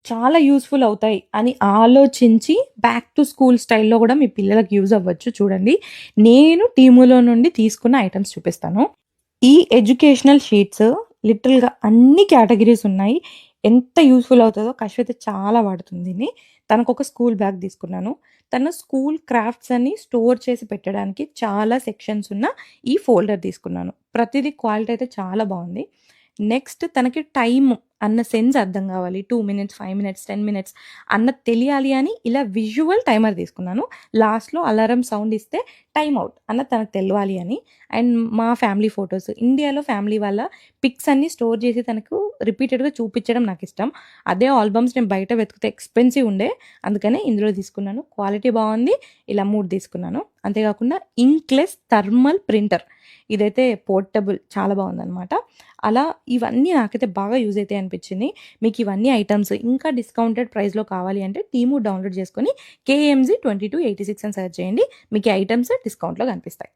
చాలా యూజ్‌ఫుల్ అవుతాయి అని ఆలోచించి బ్యాక్ టు స్కూల్ స్టైల్‌లో గూడా మీ పిల్లలకి యూజ్ అవ్వచ్చు చూడండి. నేను టీమూలో నుండి తీసుకున్న ఐటెమ్స్ చూపిస్తాను. ఈ ఎడ్యుకేషనల్ షీట్స్ లిటరల్‌గా అన్ని కేటగరీస్ ఉన్నాయి. ఎంత యూజ్‌ఫుల్ అవుతదో కశ్విత చాలా వాడుతుంది దీన్ని. తనకొక స్కూల్ బ్యాగ్ తీసుకున్నాను. తను స్కూల్ క్రాఫ్ట్స్ అన్ని స్టోర్ చేసి పెట్టడానికి చాలా సెక్షన్స్ ఉన్న ఈ ఫోల్డర్ తీసుకున్నాను. ప్రతిది క్వాలిటీ అయితే చాలా బావుంది. నెక్స్ట్ తనకి టైమ్ అన్న సెన్స్ అర్థం గావాలి. 2 మినిట్స్, 5 మినిట్స్, 10 మినిట్స్ అన్నది తెలియాలి అని ఇలా విజువల్ టైమర్ తీసుకున్నాను. లాస్ట్‌లో అలారం సౌండ్ ఇస్తే టైమ్ ఔట్ అన్నది తనకు తెలవాలి అని. అండ్ మా ఫ్యామిలీ ఫోటోస్ ఇండియాలో ఫ్యామిలీ వాళ్ళ పిక్స్ అన్నీ స్టోర్ చేసి తనకు రిపీటెడ్‌గా చూపించడం నాకిష్టం. అదే ఆల్బమ్స్ నేను బయట వెతికితే ఎక్స్‌పెన్సివ్ ఉండే. అందుకనే ఇందులో తీసుకున్నాను. క్వాలిటీ బావుంది. ఇలా 3 తీసుకున్నాను. అంతే కాకుండా ఇంక్‌లెస్ థర్మల్ ప్రింటర్. ఇదైతే పోర్టబుల్ చాలా బావుందనమాట. అలా ఇవన్నీ నాకైతే బాగా యూజ్ అయితాయి అనిపించింది. మీకు ఇవన్నీ ఐటెమ్స్ ఇంకా డిస్కౌంటెడ్ ప్రైస్‌లో కావాలి అంటే టీమూ డౌన్‌లోడ్ చేసుకొని కేఎంజీ 2286 అని సెర్చ్ చేయండి. మీకు ఈ ఐటెమ్స్ డిస్కౌంట్‌లో కనిపిస్తాయి.